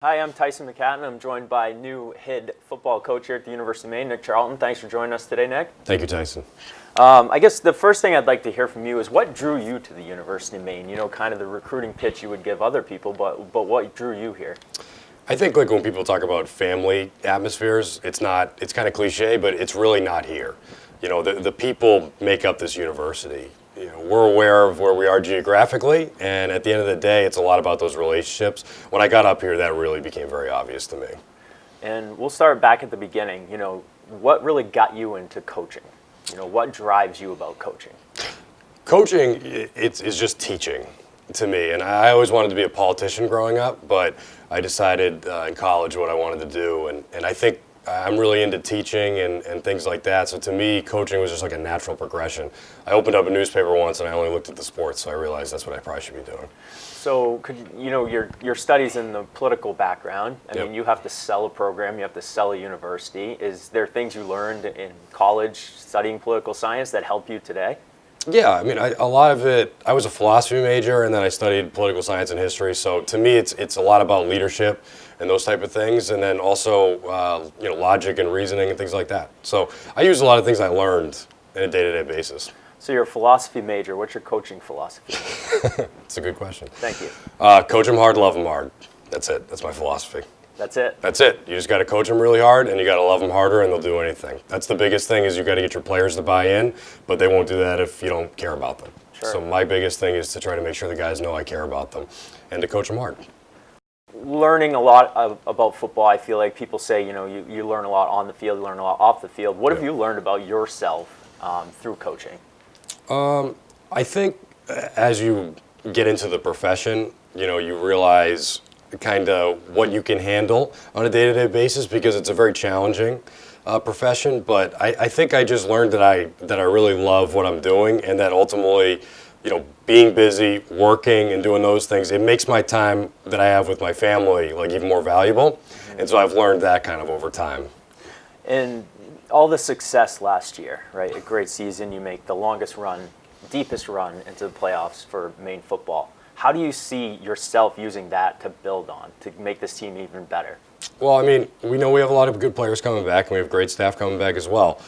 Hi, I'm Tyson McCatton. I'm joined by new head football coach here at the University of Maine, Nick Charlton. Thanks for joining us today, Nick. Thank you, Tyson. I guess the first thing I'd like to hear from you is what drew you to the University of Maine? You know, kind of the recruiting pitch you would give other people, but what drew you here? I think like when people talk about family atmospheres, it's kind of cliche, but it's really not here. You know, the people make up this university. You know, we're aware of where we are geographically, and at the end of the day, it's a lot about those relationships. When I got up here, that really became very obvious to me. And we'll start back at the beginning. You know, what really got you into coaching? You know, what drives you about coaching? Coaching, it's just teaching to me, and I always wanted to be a politician growing up, but I decided in college what I wanted to do, and I think I'm really into teaching and things like that, so to me, coaching was just like a natural progression. I opened up a newspaper once and I only looked at the sports, so I realized that's what I probably should be doing. So, your studies in the political background, I mean, you have to sell a program, you have to sell a university. Is there things you learned in college studying political science that help you today? Yeah, I mean, a lot of it, I was a philosophy major and then I studied political science and history, so to me it's a lot about leadership and those type of things, and then also logic and reasoning and things like that. So I use a lot of things I learned on a day-to-day basis. So you're a philosophy major. What's your coaching philosophy? It's a good question. Thank you. Coach them hard, love them hard. That's it. That's my philosophy. That's it? That's it. You just got to coach them really hard, and you got to love them harder, and they'll do anything. That's the biggest thing, is you got to get your players to buy in, but they won't do that if you don't care about them. Sure. So my biggest thing is to try to make sure the guys know I care about them and to coach them hard. Learning a lot about football, I feel like people say, you learn a lot on the field, you learn a lot off the field. What have you learned about yourself through coaching? I think as you get into the profession, you realize kind of what you can handle on a day-to-day basis, because it's a very challenging profession. But I think I just learned that I really love what I'm doing, and that ultimately, being busy, working, and doing those things, it makes my time that I have with my family like even more valuable. Mm-hmm. And so I've learned that kind of over time. And all the success last year, right? A great season. You make the longest run, deepest run into the playoffs for Maine football. How do you see yourself using that to build on, to make this team even better? Well, I mean, we know we have a lot of good players coming back, and we have great staff coming back as well.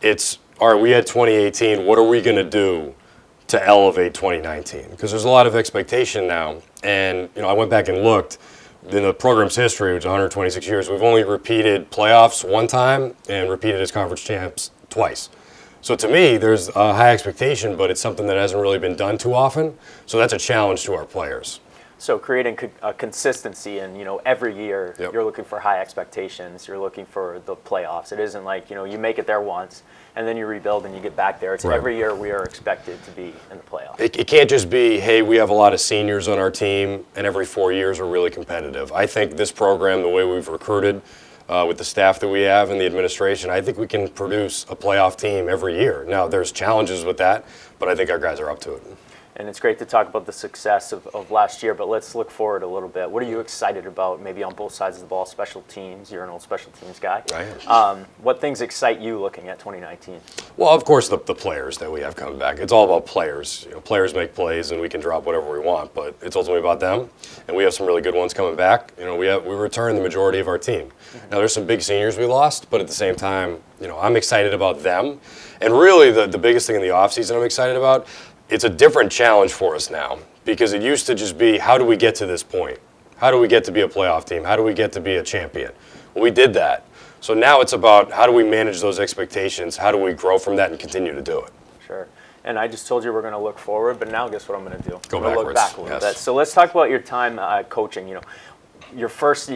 It's, all right, we had 2018, what are we going to do to elevate 2019? Because there's a lot of expectation now. And, I went back and looked. In the program's history, which is 126 years, we've only repeated playoffs one time and repeated as conference champs twice. So to me, there's a high expectation, but it's something that hasn't really been done too often. So that's a challenge to our players. So creating a consistency, and every year you're looking for high expectations. You're looking for the playoffs. It isn't like you make it there once and then you rebuild and you get back there. It's every year we are expected to be in the playoffs. It can't just be, hey, we have a lot of seniors on our team, and every 4 years we're really competitive. I think this program, the way we've recruited, with the staff that we have and the administration, I think we can produce a playoff team every year. Now, there's challenges with that, but I think our guys are up to it. And it's great to talk about the success of last year, but let's look forward a little bit. What are you excited about, maybe on both sides of the ball? Special teams, you're an old special teams guy. I am. What things excite you looking at 2019? Well, of course, the players that we have coming back. It's all about players. Players make plays, and we can drop whatever we want, but it's ultimately about them. And we have some really good ones coming back. We returned the majority of our team. Mm-hmm. Now, there's some big seniors we lost, but at the same time, I'm excited about them. And really, the biggest thing in the offseason I'm excited about, it's a different challenge for us now, because it used to just be, how do we get to this point? How do we get to be a playoff team? How do we get to be a champion? Well, we did that. So now it's about, how do we manage those expectations? How do we grow from that and continue to do it? Sure. And I just told you we're going to look forward, but now guess what I'm going to do? Go I'm going to look back a little bit. So let's talk about your time coaching. Your first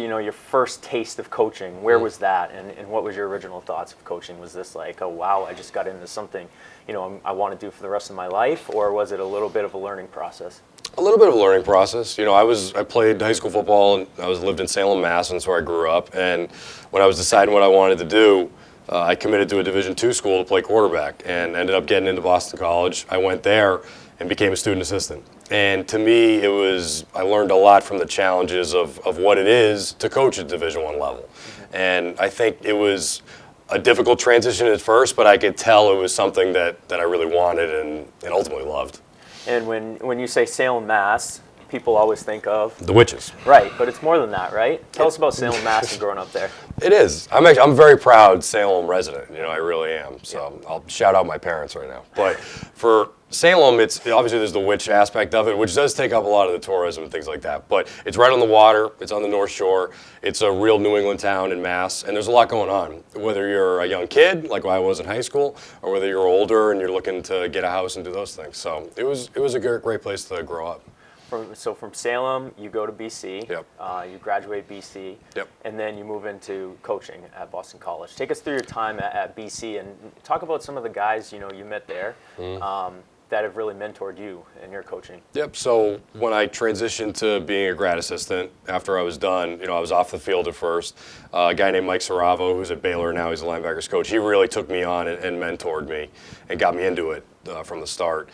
taste of coaching. Where was that, and what was your original thoughts of coaching? Was this like, oh wow, I just got into something, I want to do for the rest of my life, or was it a little bit of a learning process? A little bit of a learning process. I played high school football, and I lived in Salem, Mass, and that's where I grew up. And when I was deciding what I wanted to do, I committed to a Division II school to play quarterback, and ended up getting into Boston College. I went there and became a student assistant. And to me, I learned a lot from the challenges of what it is to coach at Division I level. And I think it was a difficult transition at first, but I could tell it was something that I really wanted and ultimately loved. And when you say Salem, Mass, people always think of The Witches. right, but it's more than that, right? Tell us about Salem, Mass, and growing up there. It is. I'm very proud Salem resident. I really am. So I'll shout out my parents right now. But for Salem, it's obviously there's the witch aspect of it, which does take up a lot of the tourism and things like that. But it's right on the water. It's on the North Shore. It's a real New England town in Mass, and there's a lot going on. Whether you're a young kid, like I was in high school, or whether you're older and you're looking to get a house and do those things. So it was a great place to grow up. From Salem, you go to BC. Yep. You graduate BC. Yep. And then you move into coaching at Boston College. Take us through your time at BC and talk about some of the guys you met there that have really mentored you in your coaching. Yep. So when I transitioned to being a grad assistant, after I was done, I was off the field at first. A guy named Mike Saravo, who's at Baylor now, he's a linebackers coach. He really took me on and mentored me and got me into it from the start.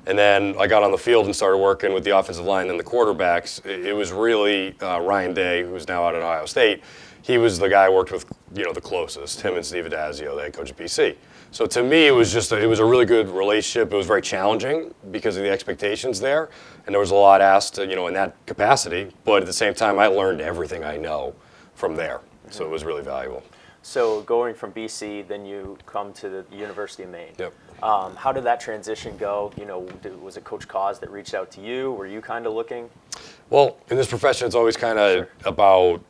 And then I got on the field and started working with the offensive line and the quarterbacks. It was really Ryan Day, who's now out at Ohio State. He was the guy I worked with, the closest. Him and Steve Adazio, the head coach at BC. So to me, it was a really good relationship. It was very challenging because of the expectations there, and there was a lot asked, in that capacity. But at the same time, I learned everything I know from there. So it was really valuable. So going from BC, then you come to the University of Maine. Yep. How did that transition go? Was it Coach Cause that reached out to you? Were you kind of looking? Well, in this profession, it's always kind of about,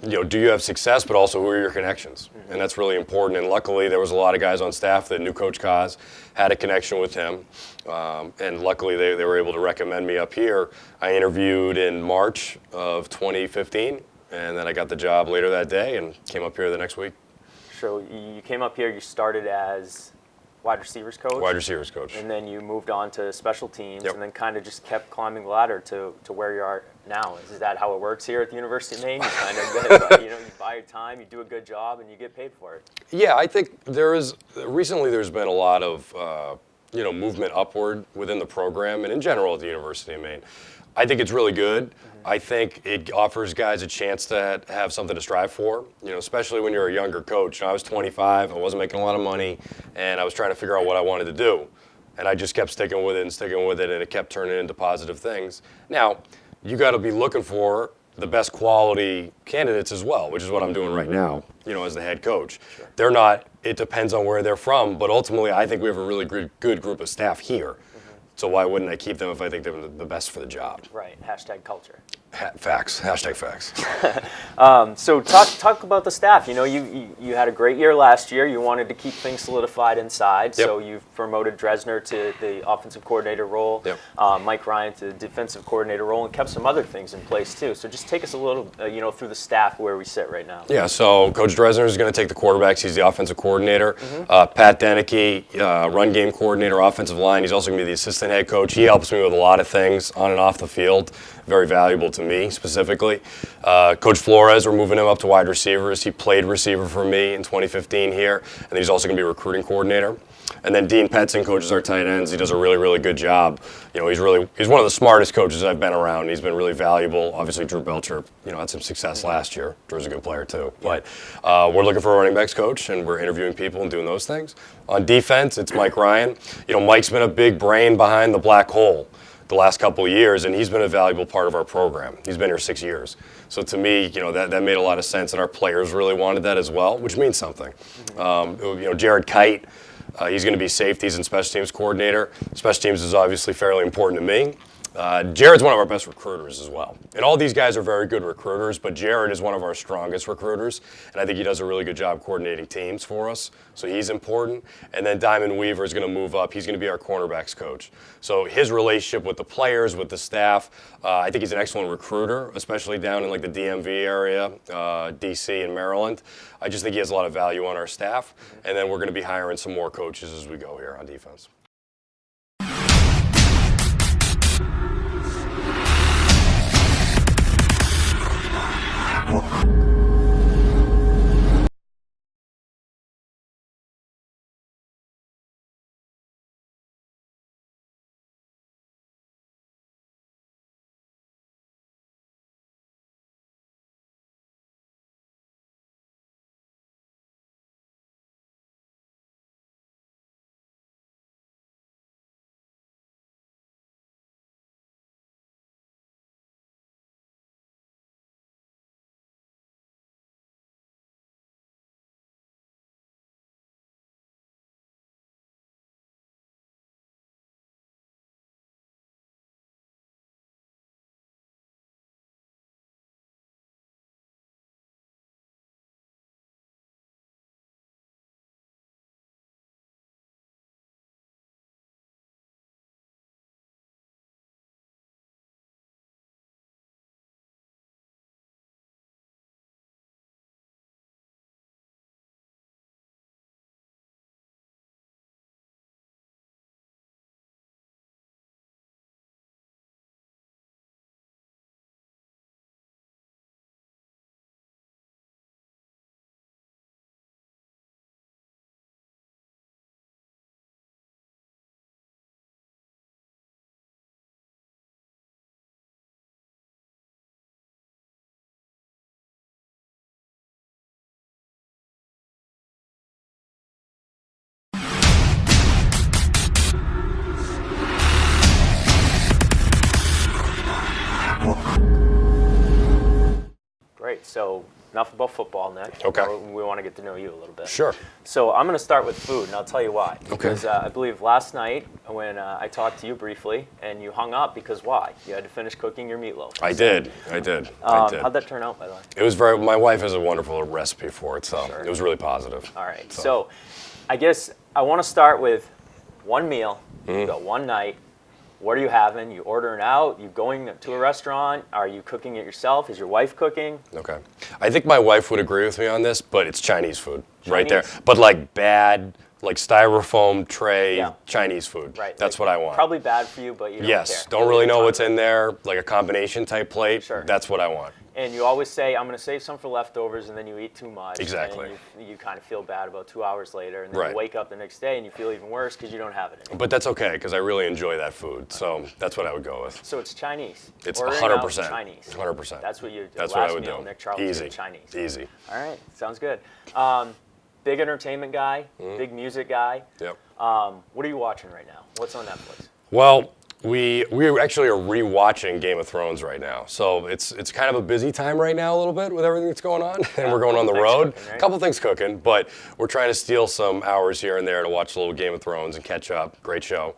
do you have success, but also who are your connections? And that's really important. And luckily, there was a lot of guys on staff that knew Coach Cause, had a connection with him. And luckily, they were able to recommend me up here. I interviewed in March of 2015, and then I got the job later that day and came up here the next week. So you came up here, you started as wide receivers coach? Wide receivers coach. And then you moved on to special teams. Yep. And then kind of just kept climbing the ladder to where you are now. Is that how it works here at the University of Maine? You kind of you buy your time, you do a good job, and you get paid for it. Yeah, I think recently there's been a lot of movement upward within the program and in general at the University of Maine. I think it's really good. I think it offers guys a chance to have something to strive for, especially when you're a younger coach. I was 25, I wasn't making a lot of money, and I was trying to figure out what I wanted to do. And I just kept sticking with it, and it kept turning into positive things. Now, you got to be looking for the best quality candidates as well, which is what I'm doing right now, as the head coach. Sure. They're not, it depends on where they're from, but ultimately I think we have a really good group of staff here. So why wouldn't I keep them if I think they're the best for the job? Right. Hashtag culture. Facts. Hashtag facts. So talk about the staff. You had a great year last year. You wanted to keep things solidified inside. Yep. So you've promoted Dresner to the offensive coordinator role, Yep. Mike Ryan to the defensive coordinator role, and kept some other things in place too. So just take us a little, through the staff where we sit right now. Yeah, so Coach Dresner is going to take the quarterbacks. He's the offensive coordinator. Pat Deneke, run game coordinator, offensive line. He's also going to be the assistant head coach. He helps me with a lot of things on and off the field. Very valuable to me specifically. Coach Flores, we're moving him up to wide receivers. He played receiver for me in 2015 here, and then he's also going to be recruiting coordinator. And then Dean Petson coaches our tight ends. He does a really good job. He's one of the smartest coaches I've been around. He's been really valuable. Obviously, Drew Belcher, had some success last year. Drew's a good player too. But we're looking for a running backs coach, and we're interviewing people and doing those things. On defense, it's Mike Ryan. Mike's been a big brain behind the black hole the last couple of years, and he's been a valuable part of our program. He's been here 6 years. So to me, that made a lot of sense, and our players really wanted that as well, which means something. Jared Kite, he's going to be safeties and special teams coordinator. Special teams is obviously fairly important to me. Jared's one of our best recruiters as well. And all these guys are very good recruiters, but Jared is one of our strongest recruiters, and I think he does a really good job coordinating teams for us, so he's important. And then Diamond Weaver is going to move up. He's going to be our cornerbacks coach. So his relationship with the players, with the staff, I think he's an excellent recruiter, especially down in the DMV area, DC and Maryland. I just think he has a lot of value on our staff, and then we're going to be hiring some more coaches as we go here on defense. right, so enough about football, Nick. Okay. We want to get to know you a little bit. Sure. So I'm going to start with food, and I'll tell you why. Okay. Because I believe last night when I talked to you briefly, and you hung up because why? You had to finish cooking your meatloaf. I did. I did. How'd that turn out, by the way? It was very. My wife has a wonderful recipe for it, so Sure. it was really positive. All right. So I guess I want to start with one meal. Mm-hmm. You got one night. What are you having? You ordering out? You going to a restaurant? Are you cooking it yourself? Is your wife cooking? Okay. I think my wife would agree with me on this, but it's Chinese food right there. Chinese? But like bad, like styrofoam tray Yeah. Chinese food. Right. That's like, what I want. Probably bad for you, but you don't Yes. care. Don't really know what's in there, like a combination type plate. Sure. That's what I want. And you always say, I'm going to save some for leftovers, and then you eat too much. Exactly. And you kind of feel bad about 2 hours later, and then Right. you wake up the next day and you feel even worse because you don't have it anymore. But that's okay because I really enjoy that food. So that's what I would go with. So it's Chinese. It's Ordering out 100%. Chinese. 100%. That's what you do. That's Last what I would meal, do. Nick Charles Easy. Chinese. Easy. All right. Sounds good. Big entertainment guy, big music guy. Yep. What are you watching right now? What's on Netflix? Well, we actually are rewatching Game of Thrones right now, so it's kind of a busy time right now a little bit with everything that's going on, and we're going on the couple road. things cooking, right? A couple things cooking, but we're trying to steal some hours here and there to watch a little Game of Thrones and catch up. Great show.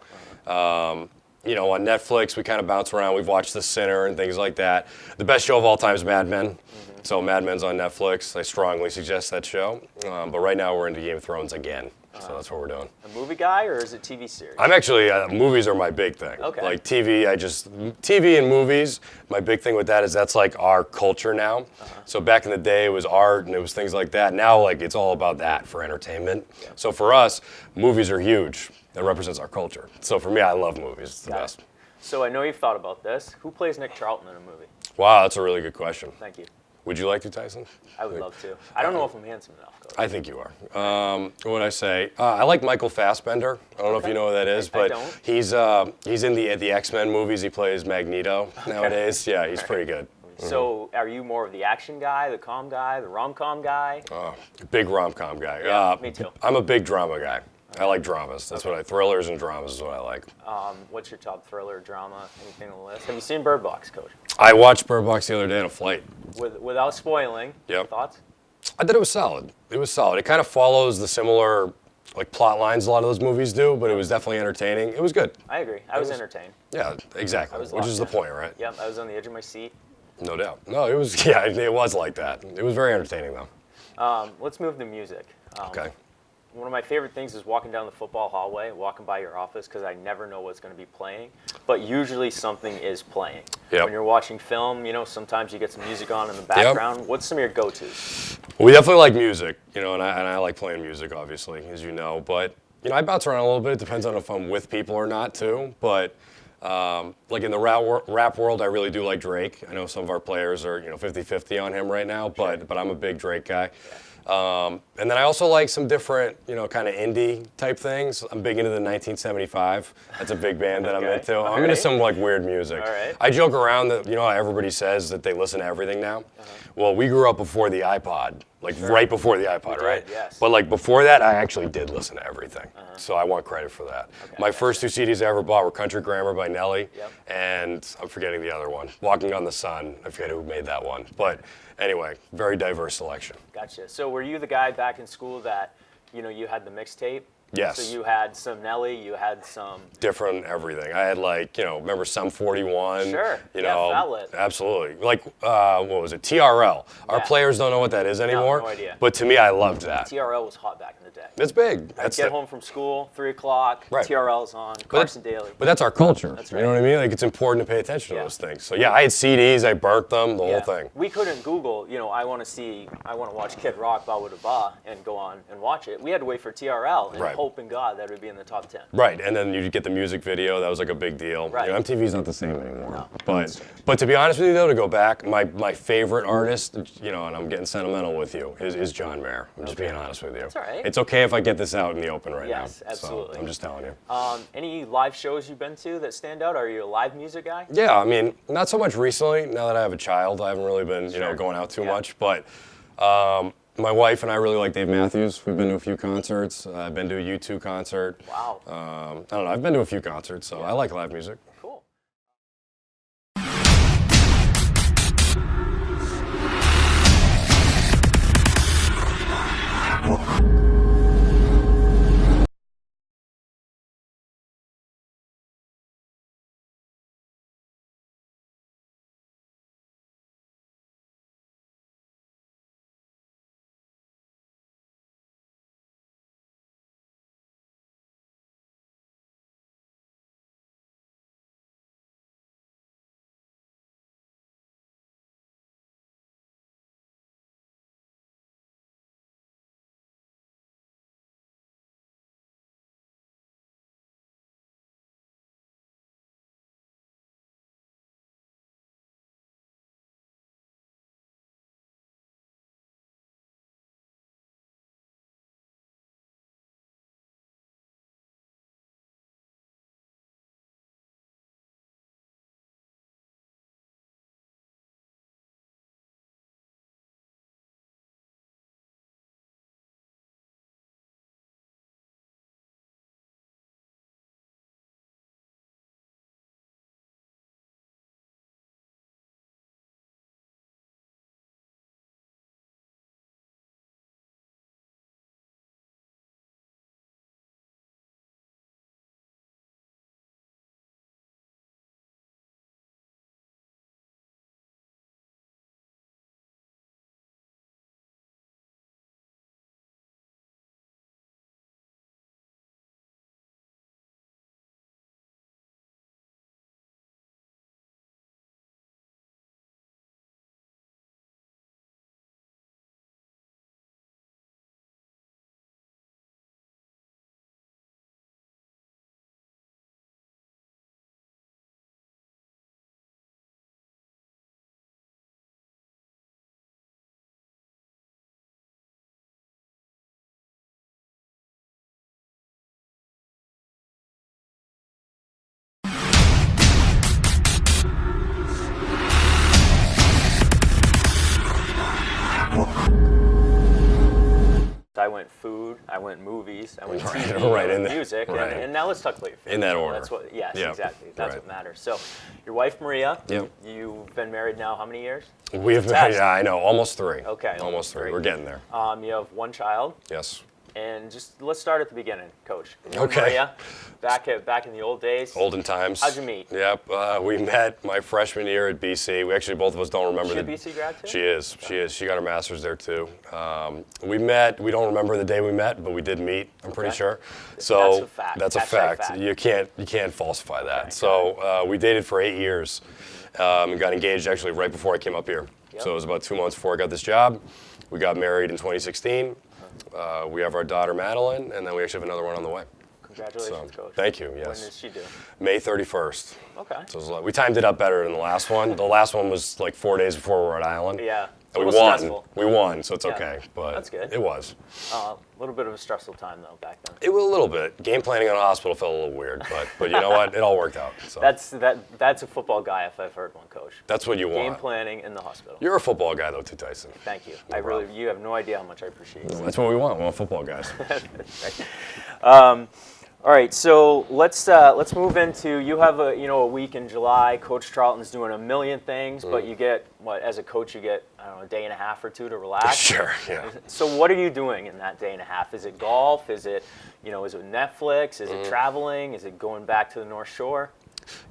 You know, on Netflix we kind of bounce around. We've watched The Sinner and things like that. The best show of all time is Mad Men. So Mad Men's on Netflix. I strongly suggest that show. But right now we're into Game of Thrones again. So that's what we're doing. A movie guy, or is it TV series? I'm actually, movies are my big thing. Okay. Like TV and movies, my big thing with that is that's like our culture now. So back in the day it was art and it was things like that. Now like it's all about that for entertainment. Yeah. So for us, movies are huge. That represents our culture. So for me, I love movies. It's the Got it. best. So I know you've thought about this. Who plays Nick Charlton in a movie? Wow, that's a really good question. Thank you. Would you like to, Tyson? I would love to. I don't know if I'm handsome enough, Coach. I think you are. What would I say? I like Michael Fassbender. I don't know if you know who that is, I but don't. he's in the X-Men movies. He plays Magneto nowadays. Yeah, he's pretty good. So are you more of the action guy, the calm guy, the rom-com guy? Big rom-com guy. Yeah, me too. I'm a big drama guy. I like dramas. That's what thrillers and dramas is what I like. What's your top thriller, drama, anything on the list? Have you seen Bird Box, Coach? I watched Bird Box the other day on a flight. Without spoiling, Yep. thoughts? I thought it was solid. It was solid. It kind of follows the similar like plot lines a lot of those movies do, but it was definitely entertaining. It was good. I agree. I was entertained. Yeah, exactly. was Which locked is the in. point, right? Yep, I was on the edge of my seat. No doubt. No, it was. Yeah, it was like that. It was very entertaining though. Let's move to music. Okay. One of my favorite things is walking down the football hallway, walking by your office, because I never know what's going to be playing. But usually something is playing. Yep. When you're watching film, you know, sometimes you get some music on in the background. What's some of your go-tos? We definitely like music, you know, and I like playing music, obviously, as you know. But you know, I bounce around a little bit. It depends on if I'm with people or not, too. But like in the rap world, I really do like Drake. I know some of our players are, you know, 50-50 on him right now, but I'm a big Drake guy. And then I also like some different, you know, kind of indie type things. I'm big into the 1975. That's a big band that I'm Okay. into. All I'm into right. some like weird music. All right. I joke around that, you know, how everybody says that they listen to everything now. Well, we grew up before the iPod, like right before the iPod, did, right? yes. But like before that, I actually did listen to everything. So I want credit for that. Okay, My gotcha. first two CDs I ever bought were Country Grammar by Nelly, Yep. and I'm forgetting the other one, Walking on the Sun. I forget who made that one. But anyway, very diverse selection. Gotcha. So were you the guy back in school that, you know, you had the mixtape? Yes. So you had some Nelly, you had some... Different everything. I had like, you know, remember Sum 41? Sure. You Yeah, know, Fat-Lit. absolutely. Like, what was it? TRL. Our Yeah. players don't know what that is anymore. no idea. But to me, I loved that. TRL was hot back in the day. It's big. I'd That's get the- home from school, 3 o'clock, Right. TRL's on, Carson Daly. But that's our culture. That's You know what I mean? Like, it's important to pay attention Yeah. to those things. So yeah, I had CDs, I burnt them, the Yeah. whole thing. We couldn't Google, you know, I want to watch Kid Rock, Ba Wada Ba, and go on and watch it. We had to wait for TRL and Right. hope in God that it would be in the top 10. Right, and then you get the music video. That was like a big deal. Right. You know, MTV's not the same anymore. No, but to be honest with you, though, to go back, my favorite artist, you know, and I'm getting sentimental with you, is John Mayer. I'm just being honest with you. That's all right. It's okay if I get this out in the open right now. Yes, absolutely. So I'm just telling you. Any live shows you've been to that stand out? Are you a live music guy? Yeah, I mean, not so much recently. Now that I have a child, I haven't really been, you know, Sure. going out too Yeah. much. But my wife and I really like Dave Matthews. We've been to a few concerts. I've been to a U2 concert. Wow. I don't know. I've been to a few concerts, so I like live music. went food, I went movies, I went Right, TV, right, I in went the- music, right. and now let's talk about your family. In that order. That's what, yes, Yep. exactly. That's Right. what matters. So, your wife Maria, Yep. you've been married now how many years? We have, Test. yeah, I know, almost 3. Okay, Almost 3. We're getting there. You have one child, Yes. and just let's start at the beginning, Coach. You and Okay. Maria, back in the old days. Olden times. How'd you meet? Yep. We met my freshman year at BC. We actually, both of us don't remember She a the. BC grad too? She is. She is. She got her master's there too. We met. We don't remember the day we met, but we did meet. I'm pretty Okay. sure. So That's a fact. that's a Hashtag fact. fact. You can't falsify that. So we dated for 8 years, and got engaged actually right before I came up here. Yep. So it was about 2 months before I got this job. We got married in 2016. We have our daughter Madeline, and then we actually have another one on the way. Congratulations, So, Coach. thank you. When Yes. does she do? May 31st. Okay. So it was we timed it up better than the last one. The last one was like 4 days before we were at Island. Yeah. And A we little won. stressful. We won, so it's Yeah. okay. But That's good. it was. A little bit of a stressful time though back then. It was a little bit. Game planning on a hospital felt a little weird, but you know what? It all worked out. So That's a football guy if I've heard one, Coach. that's what you Game want. planning in the hospital. You're a football guy though, too, Tyson. Thank you. No problem. You have no idea how much I appreciate you. That's what we want. We want football guys. All right, so let's move into, you have a week in July. Coach Charlton's doing a million things, but you get as a coach you get I don't know a day and a half or two to relax. Sure. Yeah. So what are you doing in that day and a half? Is it golf? Is it is it Netflix? Is it traveling? Is it going back to the North Shore?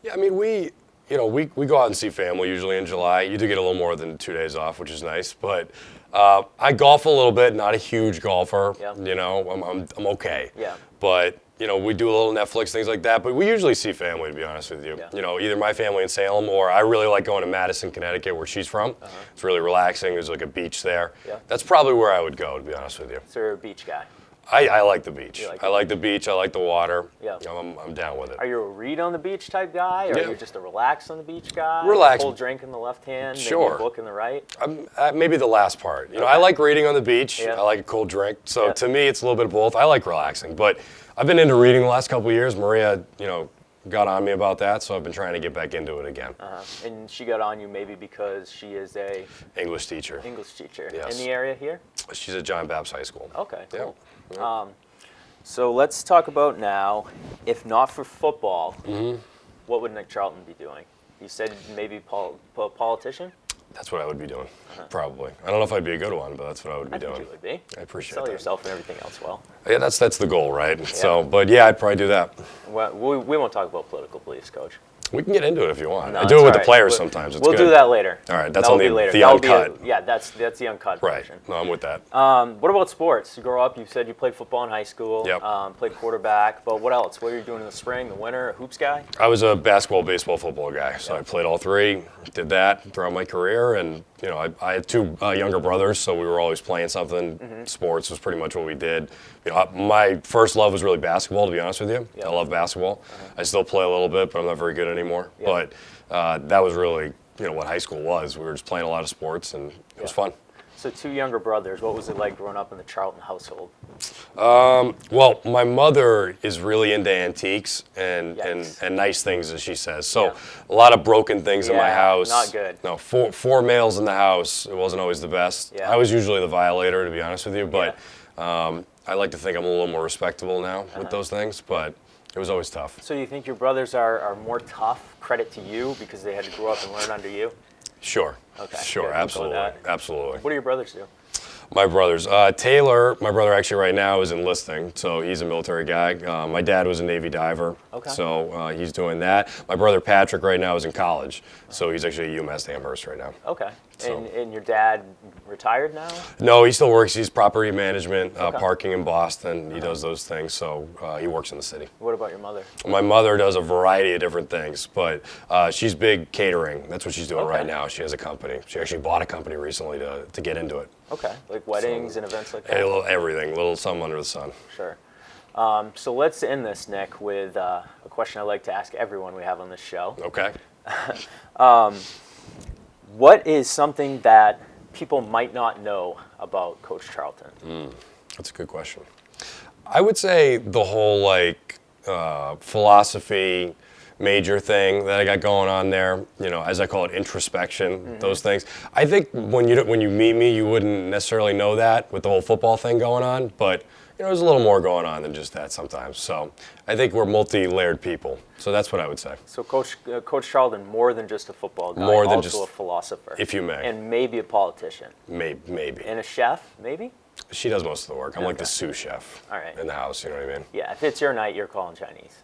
Yeah. I mean, we go out and see family usually in July. You do get a little more than 2 days off, which is nice. But I golf a little bit. Not a huge golfer. Yeah. I'm okay. Yeah. But we do a little Netflix, things like that. But we usually see family, to be honest with you. Yeah. Either my family in Salem or I really like going to Madison, Connecticut, where she's from. It's really relaxing. There's like a beach there. Yeah. That's probably where I would go, to be honest with you. So you're a beach guy. I like the beach. You like I like the beach. I like the water. Yeah. I'm down with it. Are you a read on the beach type guy, or Yeah. are you just a relax on the beach guy? Relax. Full drink in the left hand, Sure. maybe a book in the right. Maybe the last part. I like reading on the beach. Yeah. I like a cold drink. So Yeah. to me, it's a little bit of both. I like relaxing, but I've been into reading the last couple of years. Maria, got on me about that, so I've been trying to get back into it again. And she got on you maybe because she is a English teacher. English teacher Yes. in the area here. She's at John Baptist High School. Okay, Yeah. cool. Yeah. So let's talk about now, if not for football, Mm-hmm. what would Nick Charlton be doing? You said maybe politician? That's what I would be doing, probably. I don't know if I'd be a good one, but that's what I would be I think doing. you would be. I appreciate Sell that. yourself and everything else well. Yeah, that's the goal, right? So, but yeah, I'd probably do that. Well, we won't talk about political beliefs, Coach. We can get into it if you want. No, I do it it's with all the players right. sometimes. It's We'll good. do that later. All right, that's That'll on be the later. That'll be uncut. a- Yeah, that's the uncut Right. version. No, I'm with that. What about sports? You grow up, you said you played football in high school, Yep. Played quarterback, but what else? What are you doing in the spring, the winter? A hoops guy? I was a basketball, baseball, football guy, so I played all three. Did that throughout my career, and I had two younger brothers, so we were always playing something. Mm-hmm. Sports was pretty much what we did. My first love was really basketball, to be honest with you. Yep. I love basketball. I still play a little bit, but I'm not very good anymore. Yep. But that was really what high school was. We were just playing a lot of sports, and it was fun. So two younger brothers. What was it like growing up in the Charlton household? Well, my mother is really into antiques and Yikes. nice things, as she says. So Yeah. a lot of broken things in my Yeah, house. not good. No, four males in the house. It wasn't always the best. Yeah. I was usually the violator, to be honest with you. But I like to think I'm a little more respectable now with those things. But it was always tough. So you think your brothers are more tough? Credit to you because they had to grow up and learn under you. Sure. Okay, Sure. good, we'll go with Absolutely. that. Absolutely. What do your brothers do? My brothers. Taylor, my brother actually right now is enlisting, so he's a military guy. My dad was a Navy diver, Okay. so he's doing that. My brother Patrick right now is in college, so he's actually at UMass Amherst right now. Okay. So- And your dad retired now? No, he still works. He's property management, Okay. parking in Boston. He does those things, so he works in the city. What about your mother? My mother does a variety of different things, but she's big catering. That's what she's doing Okay. right now. She has a company. She actually bought a company recently to get into it. Okay. Like weddings and events like that? A little everything, little something under the sun. Sure. So let's end this, Nick, with a question I like to ask everyone we have on this show. Okay. What is something that people might not know about Coach Charlton? That's a good question. I would say the whole philosophy, major thing that I got going on there. You know, as I call it, introspection, those things. I think when you meet me, you wouldn't necessarily know that with the whole football thing going on, but you know, there's a little more going on than just that sometimes. So I think we're multi-layered people. So that's what I would say. So Coach Charlton, more than just a football guy, More than also just- a philosopher. if you may. And maybe a politician. Maybe. And a chef, maybe? She does most of the work. I'm like the Okay. sous chef All right. in the house, you know what I mean? Yeah, if it's your night, you're calling Chinese.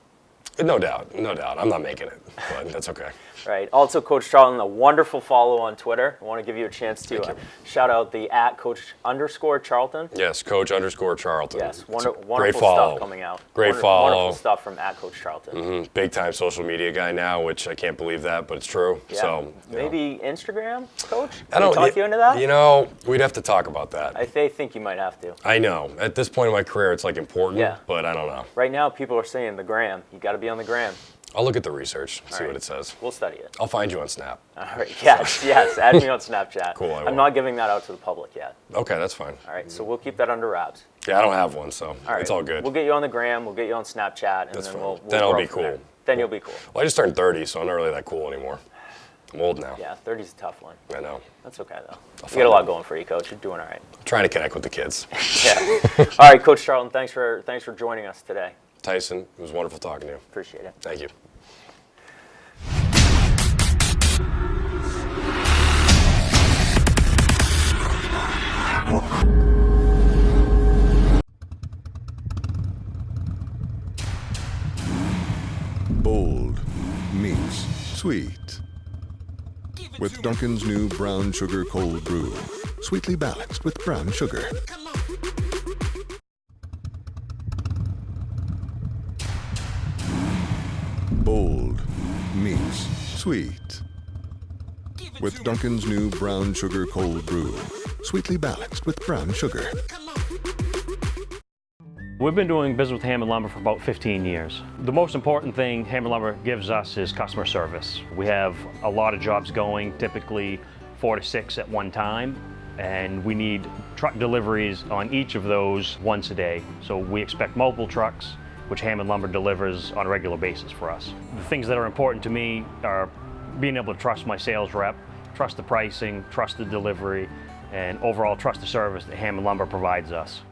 No doubt. I'm not making it, but that's okay. Right. Also, Coach Charlton, a wonderful follow on Twitter. I want to give you a chance to Thank you. shout out the @Coach_Charlton. Yes, Coach_Charlton. Yes, It's a wonderful great follow. stuff coming out. Great follow. Wonderful stuff from @Coach Charlton. Big time social media guy now, which I can't believe that, but it's true. Yeah. So you know. Maybe Instagram, Coach? I Can we don't talk you into that? You know, we'd have to talk about that. I think you might have to. I know. At this point in my career, it's like important, Yeah. but I don't know. Right now, people are saying the gram. You got to be on the gram. I'll look at the research, see right. what it says. We'll study it. I'll find you on Snap. All right. Yes. Add me on Snapchat. Cool, I will. I'm not giving that out to the public yet. Okay, that's fine. All right. So we'll keep that under wraps. Yeah, I don't have one, so All right. it's all good. We'll get you on the gram. We'll get you on Snapchat, and That's then fine. we'll Then I'll grow be from there. cool. Then you'll be cool. Well, I just turned 30, so I'm not really that cool anymore. I'm old now. Yeah, 30's a tough one. I know. That's okay though. You find got a lot it. going for you, Coach. You're doing all right. I'm trying to connect with the kids. Yeah. All right, Coach Charlton. Thanks for joining us today. Tyson, it was wonderful talking to you. Appreciate it. Thank you. Bold meets sweet. With Dunkin's new brown sugar cold brew. Sweetly balanced with brown sugar. Bold meets sweet. With Dunkin's new brown sugar cold brew. Sweetly balanced with brown sugar. We've been doing business with Hammond Lumber for about 15 years. The most important thing Hammond Lumber gives us is customer service. We have a lot of jobs going, typically 4 to 6 at one time, and we need truck deliveries on each of those once a day. So we expect multiple trucks, which Hammond Lumber delivers on a regular basis for us. The things that are important to me are being able to trust my sales rep, trust the pricing, trust the delivery, and overall trust the service that Hammond Lumber provides us.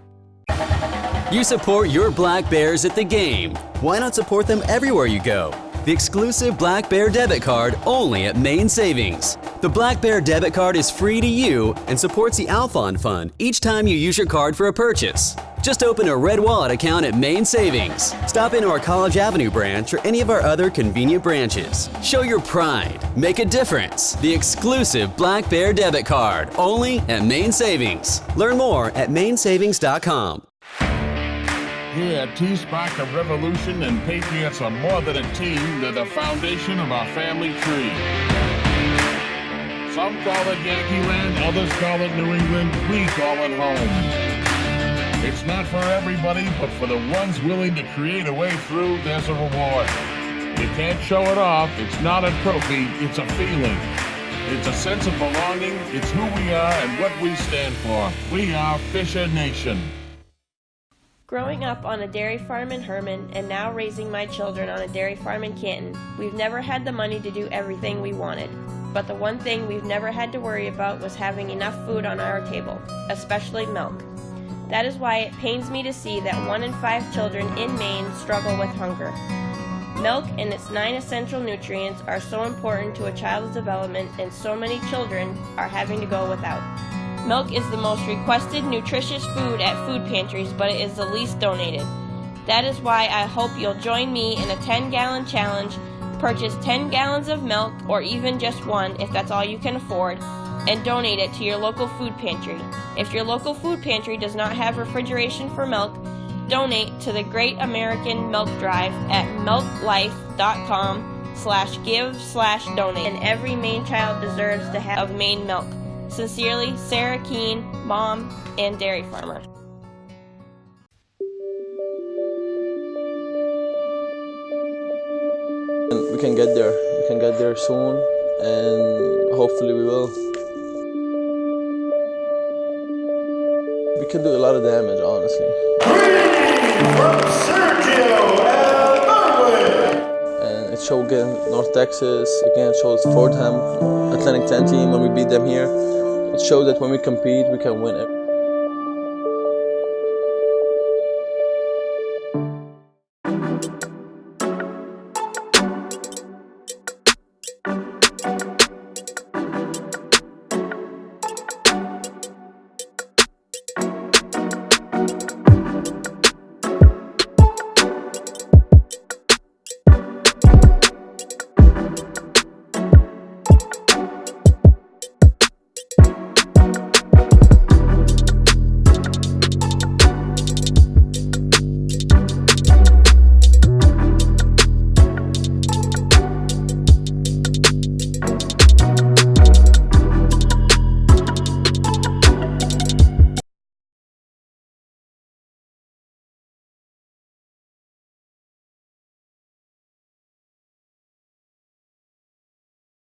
You support your Black Bears at the game. Why not support them everywhere you go? The exclusive Black Bear debit card only at Main Savings. The Black Bear debit card is free to you and supports the Alphon Fund each time you use your card for a purchase. Just open a Red Wallet account at Main Savings. Stop into our College Avenue branch or any of our other convenient branches. Show your pride. Make a difference. The exclusive Black Bear debit card only at Main Savings. Learn more at mainsavings.com. Here at T-Spark, the revolution and Patriots are more than a team. They're the foundation of our family tree. Some call it Yankee Land, others call it New England. We call it home. It's not for everybody, but for the ones willing to create a way through, there's a reward. You can't show it off. It's not a trophy. It's a feeling. It's a sense of belonging. It's who we are and what we stand for. We are Fisher Nation. Growing up on a dairy farm in Herman and now raising my children on a dairy farm in Canton, we've never had the money to do everything we wanted. But the one thing we've never had to worry about was having enough food on our table, especially milk. That is why it pains me to see that 1 in 5 children in Maine struggle with hunger. Milk and its 9 essential nutrients are so important to a child's development, and so many children are having to go without. Milk is the most requested nutritious food at food pantries, but it is the least donated. That is why I hope you'll join me in a 10-gallon challenge. Purchase 10 gallons of milk, or even just one if that's all you can afford, and donate it to your local food pantry. If your local food pantry does not have refrigeration for milk, donate to the Great American Milk Drive at milklife.com/give/donate. And every Maine child deserves to have Maine milk. Sincerely, Sarah Keene, Mom and Dairy Farmer. We can get there. We can get there soon, and hopefully we will. We can do a lot of damage, honestly. And It showed against North Texas, again it shows Fordham, Atlantic 10 team when we beat them here. It shows that when we compete, we can win.